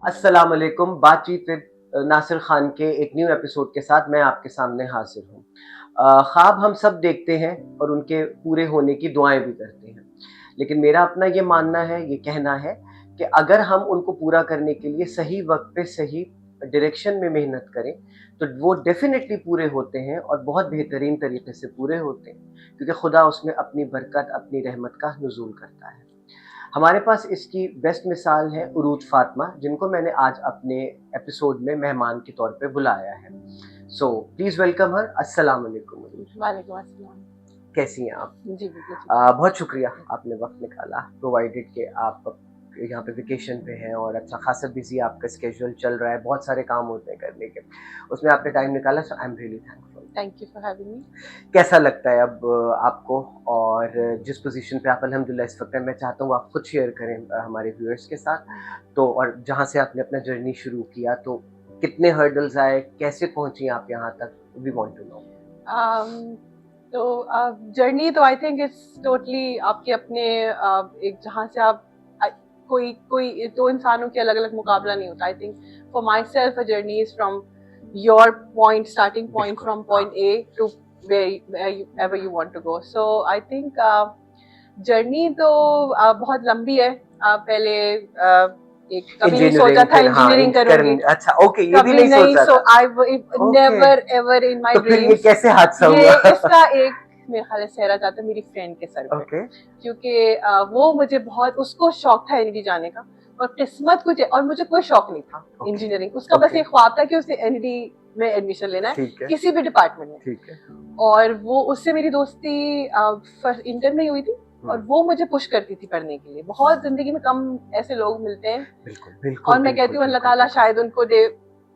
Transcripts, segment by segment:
अस्सलाम वालेकुम। बातचीत विद नासिर खान के एक न्यू एपिसोड के साथ मैं आपके सामने हाजिर हूँ। ख्वाब हम सब देखते हैं और उनके पूरे होने की दुआएं भी करते हैं, लेकिन मेरा अपना ये मानना है, ये कहना है कि अगर हम उनको पूरा करने के लिए सही वक्त पे सही डायरेक्शन में मेहनत करें तो वो डेफिनेटली पूरे होते हैं और बहुत बेहतरीन तरीके से पूरे होते हैं, क्योंकि खुदा उसमें अपनी बरकत, अपनी रहमत का नुज़ूल करता है। हमारे पास इसकी बेस्ट मिसाल है उरूज फातिमा, जिनको मैंने आज अपने एपिसोड में मेहमान के तौर पे बुलाया है। सो प्लीज वेलकम हर। अस्सलाम वालेकुम उरूज। वालेकुम अस्सलाम। कैसी हैं आप? जी बिल्कुल बहुत शुक्रिया आपने वक्त निकाला, प्रोवाइडेड कि आप यहाँ पे वेकेशन पे हैं और अच्छा खासा बिजी आपका स्केड्यूल चल रहा है, बहुत सारे काम होते हैं करने के, उसमें आपने टाइम निकाला। So I am really thankful. Thank you for having me. कैसा लगता है अब आपको, और जिस पोजीशन पे आप अल्हम्दुलिल्लाह इस वक्त हैं, मैं चाहता हूँ आप खुद शेयर करें हमारे व्यूअर्स के साथ। तो और जहाँ से आपने अपना जर्नी शुरू किया, तो कितने हर्डल्स आए, कैसे पहुंची आप यहाँ तक, वी वांट टू नो। तो जर्नी तो आई थिंक इट्स टोटली आपके अपने एक जहाँ से आप कोई कोई दो इंसानों के अलग अलग मुकाबला नहीं होता। I think for myself a journey is from your point, starting point from point A to wherever you want to go. So I think journey तो बहुत लंबी है। पहले एक कभी नहीं सोचा था इंजीनियरिंग करूंगी। अच्छा, ओके, ये भी नहीं सोचा था। I never ever in my तो फिर ये dreams। कैसे हादसा हुआ? ये इसका एक मेरे ख्याल से सहरा जाता मेरी फ्रेंड के सर पे, क्योंकि वो मुझे बहुत, उसको शौक था एनडी जाने का और किस्मत कुछ, और मुझे कोई शौक नहीं था इंजीनियरिंग। उसका बस एक ख्वाब था कि उसे एनडी में एडमिशन लेना है किसी भी डिपार्टमेंट में। ठीक है। और वो उससे मेरी दोस्ती इंटर में ही हुई थी और वो मुझे पुश करती थी पढ़ने के लिए। बहुत जिंदगी में कम ऐसे लोग मिलते हैं। बिल्कुल, बिल्कुल, और मैं कहती हूँ अल्लाह ताला शायद उनको दे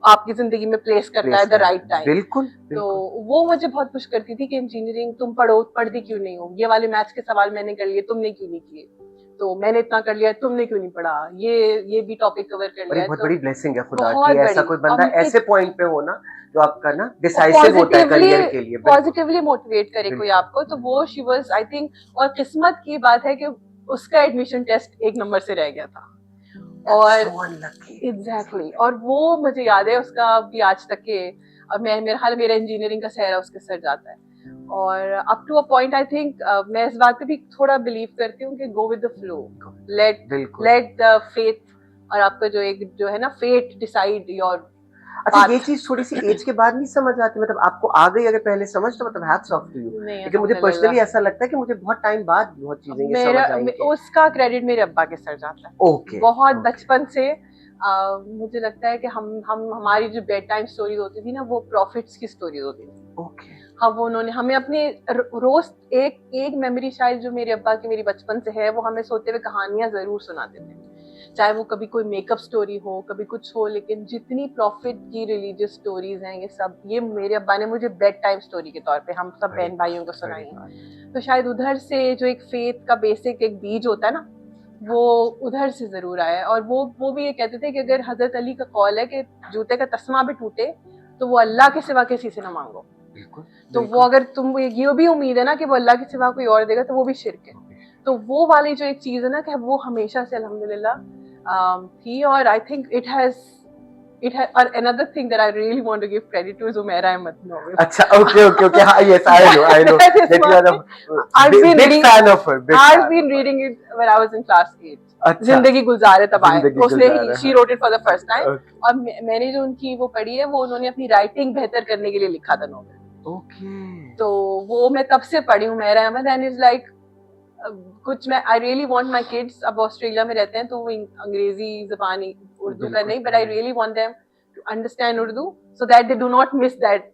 आपकी जिंदगी में प्लेस करता है द राइट टाइम। बिल्कुल। तो वो मुझे बहुत पुश करती थी कि इंजीनियरिंग तुम पढ़ो, पढ़ती क्यों नहीं हो, ये वाले मैथ्स के सवाल मैंने कर लिए, तुमने क्यों नहीं किए, तो मैंने इतना कर लिया, तुमने क्यों नहीं पढ़ा, ये भी टॉपिक कवर कर लिया। बहुत बड़ी ब्लेसिंग है खुदा की, ऐसा कोई बंदा ऐसे पॉइंट पे हो ना जो आपका ना डिसाइसिव होता है करियर के लिए, पॉजिटिवली मोटिवेट करे कोई आपको। तो वो शी वाज आई थिंक, और किस्मत की बात है कि उसका एडमिशन टेस्ट एक नंबर से रह गया था। और एग्जैक्टली, और वो मुझे याद है उसका भी आज तक के, अब मैं मेरा ख्याल मेरा इंजीनियरिंग का सहरा उसके सर जाता है। और up to a point I think मैं इस बात पे भी थोड़ा बिलीव करती हूँ कि go with the flow, let the faith, और आपका जो है ना फेट डिसाइड योर। अच्छा, ये चीज थोड़ी सी एज के बाद नहीं समझ आती, मतलब आपको आ गई, अगर पहले समझ तो मतलब हैट्स ऑफ टू यू। लेकिन मुझे पर्सनली ऐसा लगता है कि मुझे बहुत टाइम बाद बहुत चीजें ये समझ आई। उसका क्रेडिट मेरे अब्बा के सर जाता है। ओके, बहुत बचपन से मुझे लगता है कि हम हमारी जो बेड टाइम स्टोरी होती थी ना, वो प्रॉफिट्स की स्टोरी होती थी। ओके। हाँ, वो उन्होंने हमें अपने रोज एक मेमोरी शायद जो मेरे अब्बा की मेरी बचपन से है, वो हमें सोते हुए कहानियां जरूर सुनाते थे, चाहे वो कभी कोई मेकअप स्टोरी हो, कभी कुछ हो, लेकिन जितनी प्रॉफिट की रिलीजियस स्टोरीज हैं ये सब, ये मेरे अब्बा ने मुझे बेड टाइम स्टोरी के तौर पे हम सब बहन भाइयों को सुनाई है। तो शायद उधर से जो एक फेथ का बेसिक एक बीज होता है ना, वो उधर से जरूर आया है। और वो भी ये कहते थे कि अगर हजरत अली का कॉल है कि जूते का तस्मा भी टूटे तो वो अल्लाह के सिवा किसी से ना मांगो। तो वो अगर तुम ये भी उम्मीद है ना कि वो अल्लाह के सिवा कोई और देगा, तो वो भी शिर्क है। तो वो वाली जो एक चीज है ना, कि वो हमेशा से अल्हम्दुलिल्लाह थी। और आई थिंक इट हैज और another thing that I really want to give credit to is Umaira Ahmed novel. अच्छा, okay, हाँ, yes, I know that you are a big fan of her. I've been reading it when I was in class 8. जिंदगी गुजारे तब आए, उसने she wrote it for the first time. और मैंने जो उनकी वो पढ़ी है, वो उन्होंने अपनी राइटिंग बेहतर करने के लिए लिखा था नॉवेल। Okay. तो वो मैं तब से पढ़ी हूँ Umaira Ahmed, and it's like कुछ मैं आई रियली वांट माय किड्स, अब ऑस्ट्रेलिया में रहते हैं तो वो अंग्रेजी ज़बानी उर्दू का नहीं, but I really want them to understand Urdu so that they do not miss that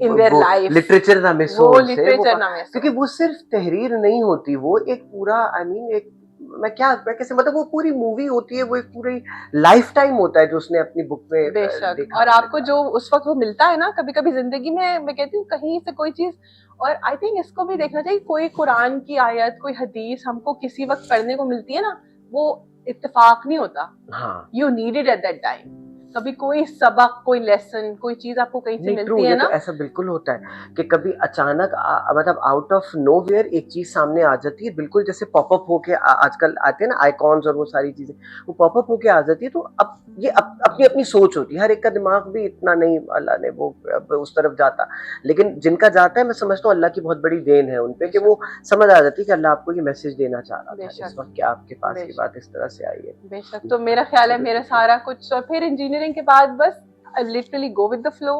in their life. Literature ना मिस हो, वो लिटरेचर ना मिस, क्योंकि वो सिर्फ तहरीर नहीं होती, वो एक पूरा आई मीन एक मैं कैसे मतलब वो पूरी मूवी होती है, वो एक पूरी लाइफ टाइम होता है जो उसने अपनी बुक में देखा। और आपको जो उस वक्त वो मिलता है ना, कभी कभी जिंदगी में मैं कहती हूँ कहीं से कोई चीज, और आई थिंक इसको भी देखना चाहिए, कोई कुरान की आयत, कोई हदीस हमको किसी वक्त पढ़ने को मिलती है ना, वो इत्तेफाक नहीं होता। You need it at that time. कभी कोई सबक, कोई लेसन, कोई चीज आपको कहीं से मिलती है ना, तो ऐसा बिल्कुल होता है कि कभी अचानक मतलब आउट ऑफ नोवेयर एक चीज सामने आ जाती है, बिल्कुल जैसे पॉपअप होके आजकल आते हैं ना आइकॉन्स और वो सारी चीजें, वो पॉपअप होके आ जाती है। तो अब ये अपनी अपनी सोच होती है, हर एक का दिमाग भी इतना नहीं अल्लाह ने वो उस तरफ जाता, लेकिन जिनका जाता है मैं समझता हूँ अल्लाह की बहुत बड़ी देन है उन पे कि वो समझ आ जाती है कि अल्लाह आपको ये मैसेज देना चाह रहा था इस वक्त कि आपके पास ये बात इस तरह से आई है। बेशक, तो मेरा ख्याल है मेरा सारा कुछ, और फिर इंजीनियरिंग के बाद बस literally go with the flow.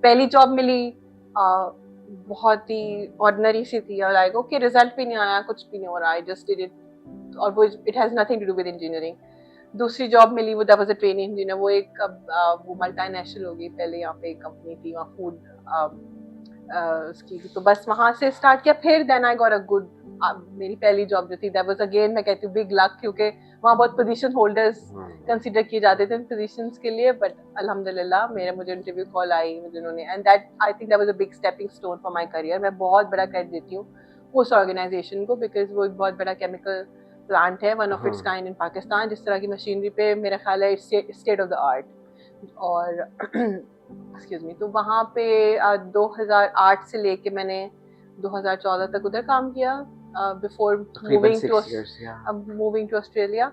पहली जॉब मिली, बहुत ही ऑर्डिनरी सी थी, और आई गो कि रिजल्ट भी नहीं आया, कुछ भी नहीं हो रहा, आई जस्ट डिड इट, और वो it has nothing to do with engineering. दूसरी जॉब मिली, वो that was a training engineer, वो एक वो मल्टीनेशनल होगी, पहले यहाँ पे एक कंपनी थी वहाँ फूड उसकी, तो बस वहां से स्टार्ट किया। फिर then I got a good, मेरी पहली जॉब जो थी दैट वाज अगेन, मैं कहती हूँ बिग लक, क्योंकि वहाँ बहुत पोजीशन होल्डर्स कंसीडर किए जाते थे पोजीशंस के लिए, बट अल्हम्दुलिल्लाह मुझे इंटरव्यू कॉल आई, मुझे उन्होंने, and that I think that was a big stepping stone for my career. मैं बहुत बड़ा क्रेडिट देती हूँ उस ऑर्गेनाइजेशन को, बिकॉज वो एक बहुत बड़ा केमिकल प्लांट है, one of its kind in Pakistan, जिस तरह की मशीनरी पे मेरा ख्याल है स्टेट ऑफ द आर्ट। और एक्सक्यूज मी, तो वहाँ पे 2008 से लेके मैंने 2014 तक उधर काम किया, बिफोर मूविंग टू ऑस्ट्रेलिया।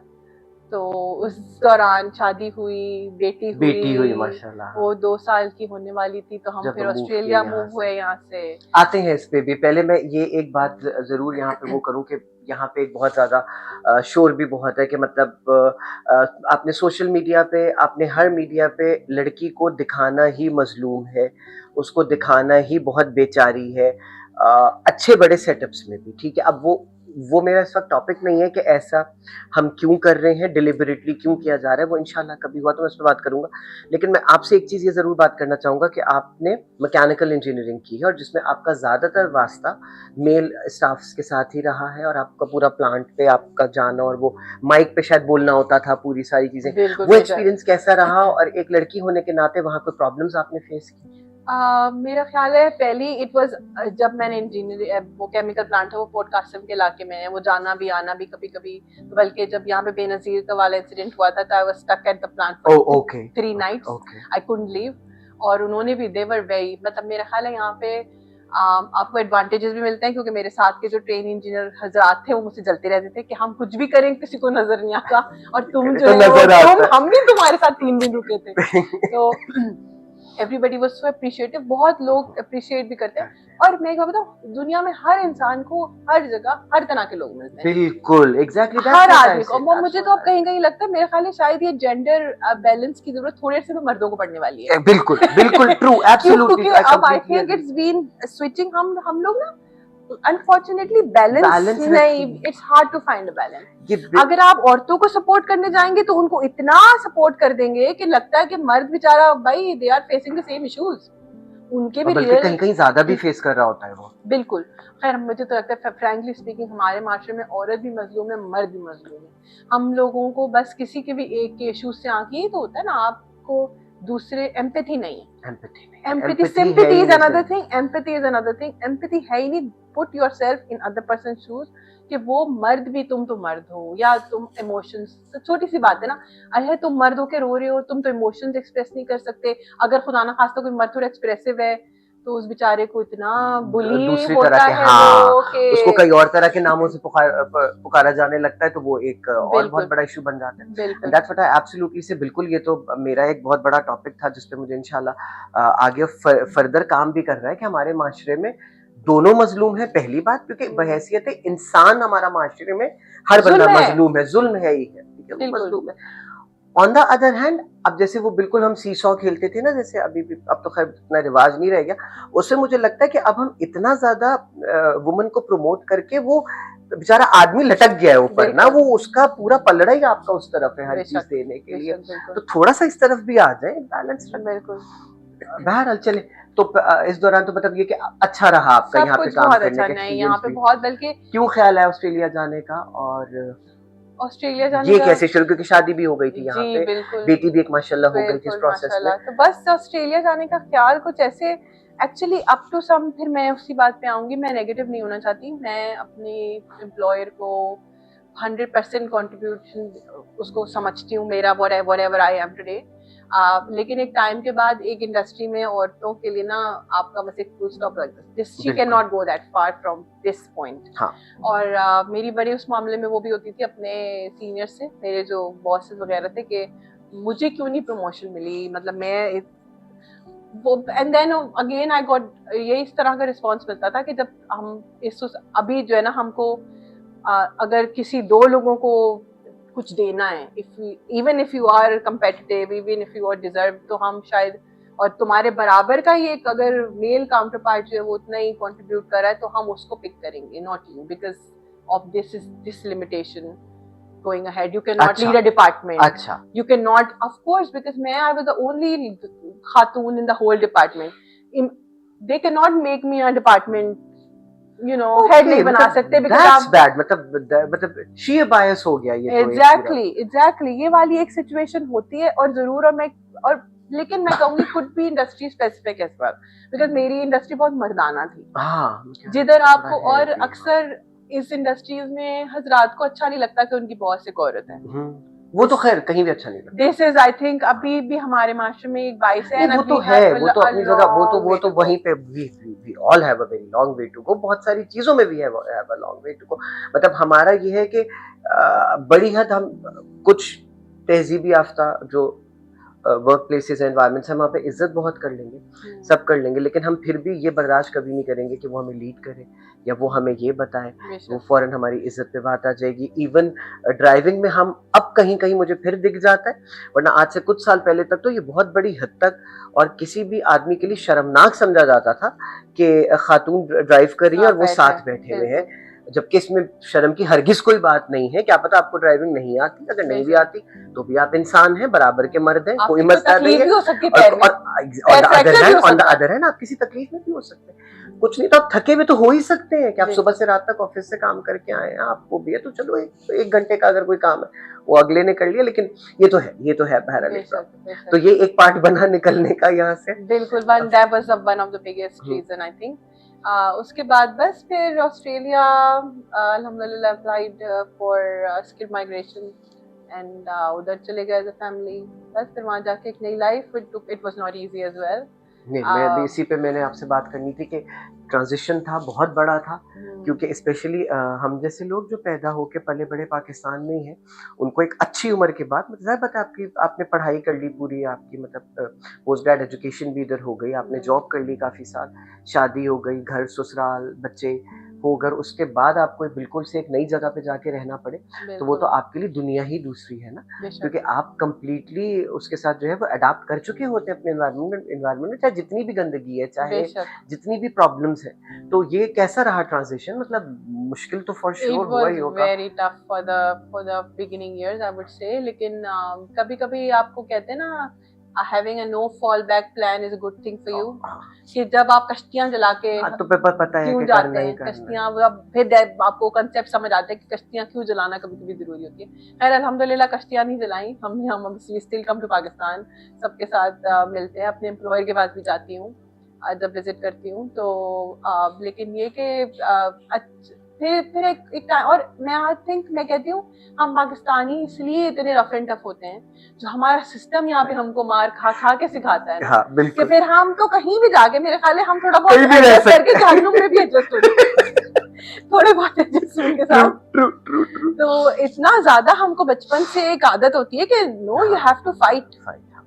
तो उस दौरान शादी हुई, बेटी हुई माशाल्लाह, वो 2 साल की होने वाली थी, तो हम फिर ऑस्ट्रेलिया मूव हुए यहाँ से। आते हैं इस पे भी, पहले मैं ये एक बात जरूर यहाँ पे वो करूँ कि यहाँ पे एक बहुत ज्यादा शोर भी बहुत है कि मतलब आपने सोशल मीडिया पे, आपने हर मीडिया पे लड़की को दिखाना ही मजलूम है, उसको दिखाना ही बहुत बेचारी है, अच्छे बड़े सेटअप्स में भी, ठीक है। अब वो मेरा इस वक्त टॉपिक नहीं है कि ऐसा हम क्यों कर रहे हैं, डिलिबरेटली क्यों किया जा रहा है, वो इंशाल्लाह कभी हुआ तो मैं उस पर बात करूंगा। लेकिन मैं आपसे एक चीज़ ये ज़रूर बात करना चाहूँगा कि आपने मैकेनिकल इंजीनियरिंग की है और जिसमें आपका ज़्यादातर वास्ता मेल स्टाफ्स के साथ ही रहा है, और आपका पूरा प्लांट पे आपका जाना, और वो माइक पे शायद बोलना होता था, पूरी सारी चीज़ें, वो एक्सपीरियंस कैसा रहा, और एक लड़की होने के नाते वहाँ कोई प्रॉब्लम्स आपने फेस की? मेरा ख्याल है पहली इट वाज, जब मैंने इंजीनियर, वो केमिकल प्लांट है वो पोर्ट कासिम के इलाके में है, वो जाना भी आना भी कभी कभी, बल्कि जब यहाँ पे बेनजीर का वाला इंसिडेंट हुआ था, I was stuck at the plant for 3 nights, I couldn't leave. और उन्होंने भी, दे वर वेरी, मतलब मेरा ख्याल है यहाँ पे आपको एडवांटेजेस भी मिलते हैं, क्योंकि मेरे साथ के जो ट्रेन इंजीनियर हजरात थे वो मुझसे जलते रहते थे कि हम कुछ भी करें किसी को नजर नहीं आता, और तुम जो है हम भी तुम्हारे साथ 3 दिन रुके थे। तो एवरीबडी वाज सो अप्रिशिएटिव, बहुत लोग अप्रिशिएट भी करते हैं, और मैं क्या बताऊं, दुनिया में हर इंसान को हर जगह हर तरह के लोग मिलते हैं, बिल्कुल एग्जैक्टली, हर आदमी को। वो मुझे तो अब कहीं कहीं लगता है, मेरा ख्याल है शायद ये जेंडर बैलेंस की जरूरत थोड़े से मर्दों को पड़ने वाली है। बिल्कुल बिल्कुल ट्रू, एब्सोल्युटली, क्योंकि अब I think it's been switching, हम लोग ना अनफॉर्चुनेटली बैलेंस नहीं, it's hard to find a balance. अगर आप औरतों को सपोर्ट करने जाएंगे तो उनको इतना सपोर्ट कर देंगे कि लगता है कि मर्द बेचारा, भाई they are facing the same issues, उनके भी कहीं कहीं ज्यादा भी फेस कर रहा होता है वो। बिल्कुल। खैर मुझे तो लगता है फ्रैंकली स्पीकिंग हमारे माशरे में औरत भी मजलूम है, मर्द भी मजलूम है। हम लोगों को बस किसी के भी एक के इश्यूज से आगे तो होता है ना, आपको दूसरे एम्पैथी नहीं है, empathy sympathy is another thing, empathy is another thing. Empathy है ही नहीं, put yourself in other person shoes, कि वो मर्द भी, तुम तो मर्द हो, या तुम इमोशंस, तो छोटी सी बात है ना, अरे तुम मर्द होके रो रहे हो, तुम तो इमोशंस एक्सप्रेस नहीं कर सकते। अगर खुदा ना खास्ता कोई मर्द थोड़ा एक्सप्रेसिव है तो उस बेचारे को इतना बुली होता है, उसको कई और तरह के नामों से पुकारा जाने लगता है, तो वो एक और बहुत बड़ा इशू बन जाता है। दैट्स व्हाट आई एब्सोल्युटली से, बिल्कुल, ये तो मेरा एक बहुत बड़ा टॉपिक था जिस पे मुझे इंशाल्लाह आगे फर्दर काम भी कर रहा है कि हमारे माशरे में दोनों मजलूम है, पहली बात, क्योंकि बहैसियत इंसान हमारा माशरे में हर बंदा मजलूम है, जुल्म है ही है, ठीक है, मजलूम है। ऑन द अदर हैंड, अब जैसे वो बिल्कुल हम सीसॉ खेलते थे ना, जैसे अभी भी, अब तो खैर इतना रिवाज नहीं रह गया, उससे मुझे लगता है कि अब हम इतना ज्यादा वुमन को प्रमोट करके, वो बेचारा आदमी लटक गया है ऊपर ना, वो उसका पूरा पलड़ा ही आपका उस तरफ है हर चीज देने के लिए, तो थोड़ा सा इस तरफ भी आ जाए, बैलेंस। बिल्कुल, बहरहाल चले, तो इस दौरान तो मतलब ये कि अच्छा रहा आपका यहाँ पे काम करने का, यहाँ पे बहुत, बल्कि क्यों ख्याल है ऑस्ट्रेलिया जाने का, और ऑस्ट्रेलिया जाने ये कैसे शुरू, क्योंकि शादी भी हो गई थी यहाँ पे, बेटी भी एक माशाल्लाह हो गई थी इस प्रोसेस में, तो बस ऑस्ट्रेलिया जाने का ख्याल कुछ ऐसे, एक्चुअली अप टू सम, फिर मैं उसी बात पे आऊंगी, मैं नेगेटिव नहीं होना चाहती, मैं अपने एम्प्लॉयर को 100% कंट्रीब्यूशन उसको समझती हूँ, मेरा व्हाटएवर आई एम टुडे। लेकिन एक टाइम के बाद एक इंडस्ट्री में औरतों के लिए ना आपका बस एक फुल स्टॉप लग जाता है, she can not go that far from this point. और मेरी बड़ी उस मामले में वो भी होती थी अपने सीनियर से, मेरे जो बॉसेस वगैरह थे, कि मुझे क्यों नहीं प्रमोशन मिली, मतलब मैं वो, and then again I got ये इस तरह का रिस्पॉन्स मिलता था कि जब हम अभी जो है ना हमको अगर किसी दो लोगों को कुछ देना है, even if you are competitive, even if you are deserve, तो हम शायद, और तुम्हारे बराबर का ही एक अगर मेल काउंटर पार्ट जो है वो उतना ही कंट्रीब्यूट कर रहा है तो हम उसको पिक करेंगे, not you, because of this limitation going ahead. You cannot lead a department. अच्छा. You cannot, of course, because I was the only khatoon in the whole department. They cannot make me a department, head नहीं बना सकते, because that's bad. मतलब sheer bias हो गया ये. Exactly. ये वाली एक situation होती है, और जरूर, और लेकिन मैं कहूँगी could be industry specific as well, because मेरी इंडस्ट्री बहुत मर्दाना थी, जिधर आपको, और अक्सर इस इंडस्ट्रीज में हजरात को अच्छा नहीं लगता कि उनकी बॉस एक औरत है. वो तो खैर कहीं भी अच्छा नहीं लगता. दिस इज, आई थिंक, अभी भी हमारे माशरे में एक बाइस है. वो तो है, वो तो अपनी जगह, वो तो वहीं पे we all have a very long way to go. बहुत सारी चीजों में भी have a long way to go. मतलब हमारा ये है कि बड़ी हद हम कुछ तहजीबी याफ्ता जो वर्क प्लेसेस एनवायरमेंट्स है वहाँ पे इज्जत बहुत कर लेंगे, सब कर लेंगे, लेकिन हम फिर भी ये बर्दाश्त कभी नहीं करेंगे कि वो हमें लीड करे या वो हमें ये बताए. वो फौरन हमारी इज्जत पे बात आ जाएगी. इवन ड्राइविंग में हम अब कहीं कहीं मुझे फिर दिख जाता है, वरना आज से कुछ साल पहले तक तो ये बहुत बड़ी हद तक और किसी भी आदमी के लिए शर्मनाक समझा जाता था कि खातून ड्राइव कर रही है और वो साथ बैठे हुए हैं, जबकि इसमें शर्म की हरगिज कोई बात नहीं है. क्या पता आपको ड्राइविंग नहीं आती, अगर नहीं भी आती तो भी आप इंसान हैं, बराबर के मर्द हैं, कोई मसला नहीं है. ऑन द अदर हैंड आप किसी तकलीफ में भी हो सकते हैं. कुछ नहीं तो आप थके हुए तो हो ही सकते हैं कि आप सुबह से रात तक ऑफिस से काम करके आए हैं, आपको भी है तो चलो एक घंटे का अगर कोई काम है वो अगले ने कर लिया, लेकिन ये तो है बहरहाल. तो ये एक पार्ट बना निकलने का यहाँ से. बिल्कुल, that was one of the biggest reason, I think. उसके बाद बस फिर ऑस्ट्रेलिया अल्हम्दुलिल्लाह applied for skill migration, and उधर चले गए एज अ फैमिली. बस फिर वहाँ जाके एक नई life, it was not easy as well. नहीं, मैं भी इसी पे मैंने आपसे बात करनी थी कि ट्रांजिशन था, बहुत बड़ा था, क्योंकि स्पेशली हम जैसे लोग जो पैदा होके पले बड़े पाकिस्तान में ही हैं, उनको एक अच्छी उम्र के बाद, मतलब ज़ाहिर बात है आपने पढ़ाई कर ली पूरी, आपकी मतलब पोस्ट ग्रेड एजुकेशन भी इधर हो गई, आपने जॉब कर ली काफ़ी साल, शादी हो गई, घर ससुराल बच्चे होकर उसके बाद आपको बिल्कुल से एक नई जगह पे जाके रहना पड़े, तो वो तो आपके लिए दुनिया ही दूसरी है ना, क्योंकि आप कंप्लीटली उसके साथ जो है वो अडाप्ट कर चुके होते हैं अपने एनवायरनमेंट में, चाहे जितनी भी गंदगी है, चाहे जितनी भी प्रॉब्लम्स है. तो ये कैसा रहा ट्रांजिशन? मतलब मुश्किल तो फॉर श्योर हुआ ही होगा. Very tough for the beginning years, I would say. लेकिन कभी-कभी आपको कहते हैं ना, having a no fallback plan is a good thing for you. कि जब आप कश्तियां जला के तो पता है क्यों जाते हैं कश्तियां, फिर आपको कंसेप्ट समझ आता है कि कश्तियां क्यों जलाना कभी-कभी जरूरी होती है. खैर अल्हम्दुलिल्लाह कश्तियां नहीं जलाई, हम स्टिल कम टू पाकिस्तान, सबके साथ मिलते हैं, अपने एम्प्लॉयर के पास भी जाती हूँ जब विजिट करती हूँ. तो लेकिन ये कि फिर एक टाइम, और मैं थिंक मैं कहती हूँ हम पाकिस्तानी इसलिए इतने रफ एंड टफ होते हैं, जो हमारा सिस्टम यहाँ पे हमको मार खा के सिखाता है. हाँ, कि फिर हम तो कहीं भी जाके, मेरे ख्याल है हम थोड़ा बहुत एडजस्ट करके जहन्नुम में भी एडजस्ट हो थोड़े बहुत एडजस्टमेंट के साथ. तो इतना ज्यादा हमको बचपन से एक आदत होती है कि no, you have to fight.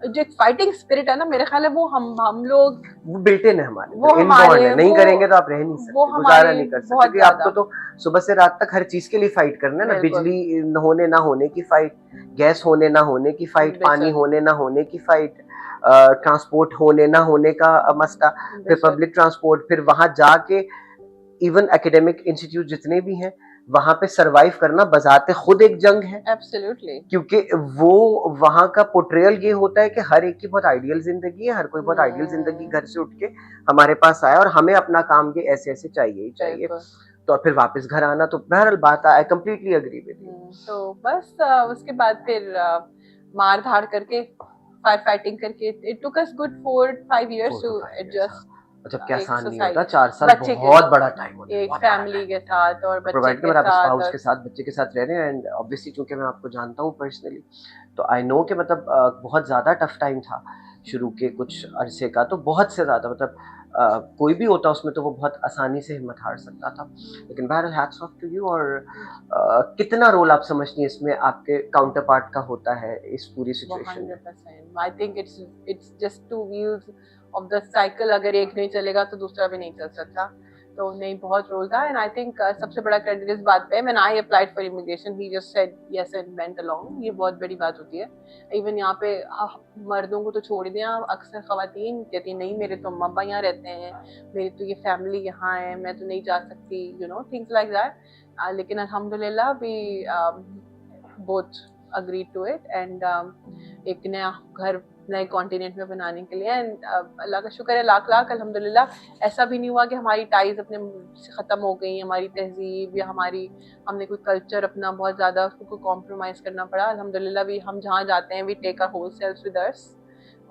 जो एक फाइटिंग स्पिरिट है ना, मेरे ख्याल है वो हम लोग, वो बिल्टे ने हमारे, वो हमारे नहीं करेंगे तो आप रह नहीं सकते, गुजारा नहीं कर सकते, क्योंकि आपको तो सुबह से रात तक हर चीज के लिए फाइट करना है ना. बिजली होने ना होने की फाइट, गैस होने ना होने की फाइट, पानी होने ना होने की फाइट, ट्रांसपोर्ट होने ना होने का मसला, फिर पब्लिक ट्रांसपोर्ट, फिर वहां जाके इवन एकेडमिक इंस्टीट्यूट जितने भी हैं वहां पे सरवाइव करना बजाते खुद एक जंग है. एब्सोल्युटली. क्योंकि वो वहां का पोर्ट्रेयल ये होता है कि हर एक की बहुत आइडियल जिंदगी है, हर कोई बहुत आइडियल जिंदगी घर से उठ के हमारे पास आया और हमें अपना काम ये ऐसे ऐसे चाहिए ही चाहिए, तो फिर वापस घर आना. तो बहरहाल बात I completely agree with you. तो बस उसके बाद फिर मार धाड़ करके, फायर फाइटिंग करके, it took us good 4-5 years to adjust. मतलब क्या आसान नहीं होता, 4 साल बहुत बड़ा टाइम होता है, एक फैमिली के साथ और बच्चे प्रोवाइड के साथ, स्पाउस के साथ, बच्चे के साथ रह रहे हैं. एंड ऑब्वियसली क्योंकि मैं आपको जानता हूँ पर्सनली, तो आई नो कि मतलब बहुत ज़्यादा टफ टाइम था शुरू के कुछ अरसे का, तो बहुत से ज़्यादा, मतलब कोई भी होता उसमें तो वो बहुत आसानी से हिम्मत हार सकता था, लेकिन बहरहाल हैट्स ऑफ टू यू। और कितना रोल आप समझती हैं इसमें आपके काउंटर पार्ट का होता है इस पूरी सिचुएशन में? 100%। आई think it's just two wheels of the cycle, अगर एक नहीं चलेगा तो दूसरा भी नहीं चल सकता। तो नहीं, बहुत रोल था। एंड आई थिंक सबसे बड़ा क्रेडिट इस बात पे, when I applied for immigration he just said yes and went along. ये बहुत बड़ी बात होती है। इवन यहाँ पे मर्दों को तो छोड़ दिया, अक्सर खवातीन कहती हैं नहीं मेरे तो अम्मा अब्बा यहाँ रहते हैं, मेरी तो ये फैमिली यहाँ है, मैं तो नहीं जा सकती, you know things like that. लेकिन अल्हम्दुलिल्लाह we both agree to it and एक नया घर नए कॉन्टिनेंट में बनाने के लिए। एंड अल्लाह का शुक्र है, लाख लाख अल्हम्दुलिल्लाह। ऐसा भी नहीं हुआ कि हमारी टाइज अपने से ख़त्म हो गई, हमारी तहजीब या हमने कोई कल्चर अपना बहुत ज़्यादा उसको कॉम्प्रोमाइज़ करना पड़ा। अल्हम्दुलिल्लाह भी हम जहाँ जाते हैं we take our whole self with us.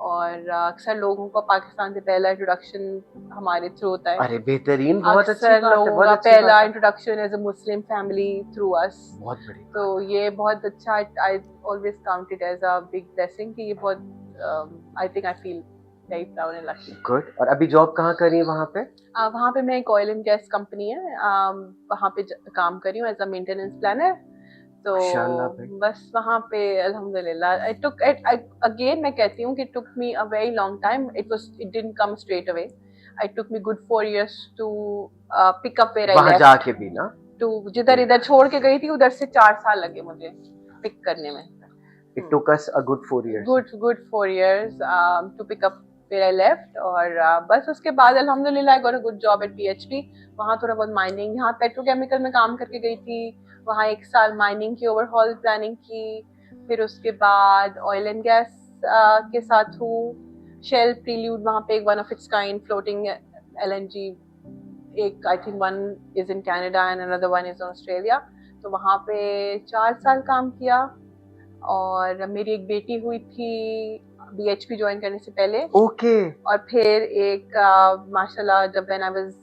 और अक्सर लोगों का पाकिस्तान से पहला इंट्रोडक्शन हमारे थ्रू होता है। अरे बेहतरीन, बहुत अच्छी बात है, लोगों बहुत का अच्छी पहला बात है। Introduction as a Muslim family through us. बहुत बड़ी तो ये बहुत अच्छा, I always count it as a big blessing कि ये बहुत I think I feel very proud and lucky. Good. और अभी जॉब कहाँ कर रही है वहाँ पे? वहाँ पे मैं एक ऑयल एंड गैस कंपनी है, वहाँ पे काम कर रही हूँ एज अ मेंटेनेंस प्लानर। तो माशाल्लाह भाई। बस वहाँ पे अल्हम्दुलिल्लाह इट टुक इट अगेन, मैं कहती हूँ कि it took me a very long time, it didn't come straight away. It took me good 4 years to pick up where I वहाँ लेफ्ट। जाके भी ना, टू जिधर इधर छोड़ के गई थी उधर से 4 साल लगे मुझे पिक करने में। it took us a good 4 years. Good 4 years to pick up where I left। और बस उसके बाद अल्हम्दुलिल्लाह I got a good job at BHP। वहाँ थोड़ा बहुत माइनिंग, यहाँ पेट्रोकेमिकल में काम करके गई थी, वहाँ 1 साल माइनिंग की ओवरहॉल प्लानिंग की। फिर उसके बाद ऑयल एंड गैस के साथ हूँ, शेल प्रील्यूड वहाँ पे एक one of its kind floating LNG, एक I think one is in Canada and another one is in Australia. तो वहाँ पे 4 साल काम किया। और मेरी एक बेटी हुई थी BHP ज्वाइन करने से पहले। ओके। और फिर एक माशाल्लाह जब when I was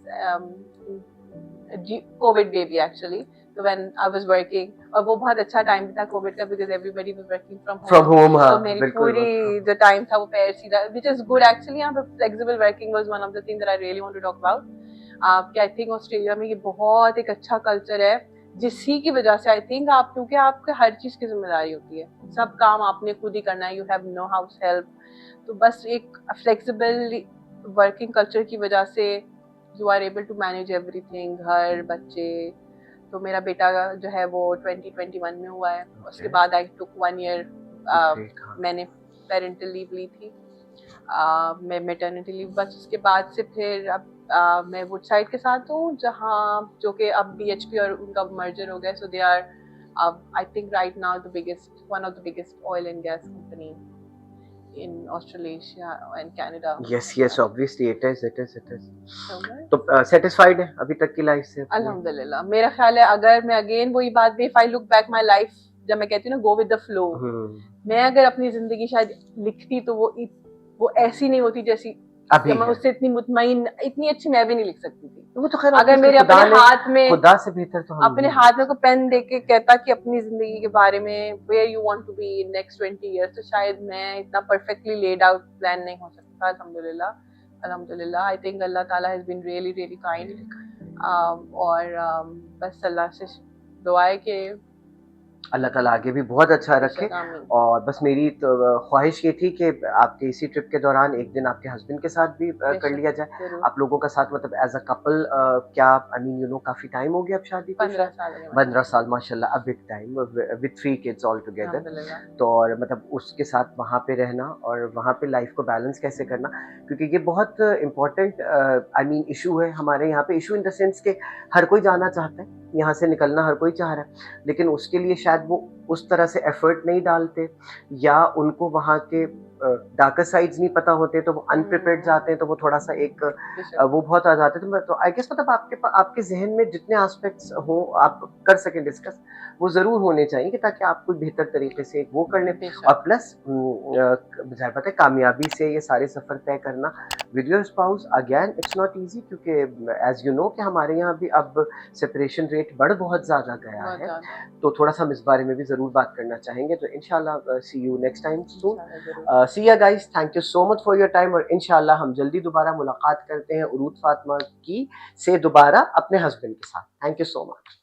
Covid baby actually, तो व्हेन आई वाज वर्किंग, और वो बहुत अच्छा टाइम भी था कोविड का because everybody was working from home. तो मेरी पूरी जो टाइम था वो पैर सीधा, व्हिच इज गुड एक्चुअली। यहाँ पे flexible working was one of the thing that I really want to talk about. कि आई थिंक ऑस्ट्रेलिया में ये बहुत एक अच्छा कल्चर है, जिसी की वजह से आई थिंक आप, क्योंकि आपके हर चीज की जिम्मेदारी होती है, सब काम आपने खुद ही करना है, you have no house help. तो बस एक फ्लेक्सिबल वर्किंग कल्चर की वजह से you are able to manage everything, घर बच्चे। तो मेरा बेटा जो है वो 2021 में हुआ है। उसके बाद आई टुक 1 year मैंने पेरेंटल लीव ली थी, मैं मैटरनिटी लीव। बस उसके बाद से फिर अब मैं वुडसाइड के साथ हूँ, जहाँ जो कि अब BHP और उनका मर्जर हो गया। So they are I think right now the biggest, one of the biggest oil and gas company in Australasia and Canada। yes obviously it is। तो satisfied है अभी तक की लाइफ से? अल्हम्दुलिल्लाह। मेरा ख्याल है अगर मैं अगेन वही बात भी, if I look back my life, जब मैं कहती हूँ ना go with the flow, मैं अगर अपनी जिंदगी शायद लिखती तो वो ऐसी नहीं होती जैसी अभी मैं उससे इतनी मुतमईन, इतनी अच्छी मैं भी नहीं लिख सकती थी। वो तो खैर अगर मेरे अपने हाथ में, खुदा से बेहतर तो हम अपने हाथ में को पेन दे के कहता कि अपनी जिंदगी के बारे में where you want to be in next 20 years, तो शायद मैं इतना परफेक्टली लेड आउट प्लान नहीं हो सकता। अल्हम्दुलिल्लाह आई थिंक अल्लाह ताला has been really really kind. और बस अल्लाह से दुआ है कि अल्लाह ताला आगे भी बहुत अच्छा रखे। और बस मेरी तो ख्वाहिश ये थी कि आपके इसी ट्रिप के दौरान एक दिन आपके हस्बैंड के साथ भी कर लिया जाए, आप लोगों का साथ, मतलब एज अ कपल। क्या आई मीन यू नो काफी टाइम हो गया अब शादी को? 15 साल माशाल्लाह, a big time with 3 kids all together. तो और मतलब उसके साथ वहाँ पे रहना और वहाँ पे लाइफ को बैलेंस कैसे करना, क्योंकि ये बहुत इम्पोर्टेंट आई मीन इशू है हमारे यहाँ पे। इशू इन द सेंस के हर कोई जाना चाहता है, यहाँ से निकलना हर कोई चाह रहा है, लेकिन उसके लिए शायद वो उस तरह से एफर्ट नहीं डालते, या उनको वहाँ के डार्कर साइड्स नहीं पता होते, तो वो अनप्रिपेयर्ड जाते हैं, तो वो थोड़ा सा एक वो बहुत आ जाते हैं। तो आई गेस मतलब आपके जहन में जितने एस्पेक्ट्स हो आप कर सकें डिस्कस, वो जरूर होने चाहिए कि ताकि आप कुछ बेहतर तरीके से वो कर लें। और प्लस मुझे पता है कामयाबी से ये सारे सफर तय करना with your spouse again it's not easy, क्योंकि एज यू नो कि हमारे यहाँ भी अब सेपरेशन रेट बढ़ बहुत ज्यादा गया है। तो थोड़ा सा हम इस बारे में भी जरूर ज़रूर बात करना चाहेंगे। तो इंशाल्लाह सी यू नेक्स्ट टाइम सून। सी या guys, thank you so much for your time, और इंशाल्लाह हम जल्दी दोबारा मुलाकात करते हैं उरूद फातिमा की से दोबारा अपने हस्बैंड के साथ। Thank you so much.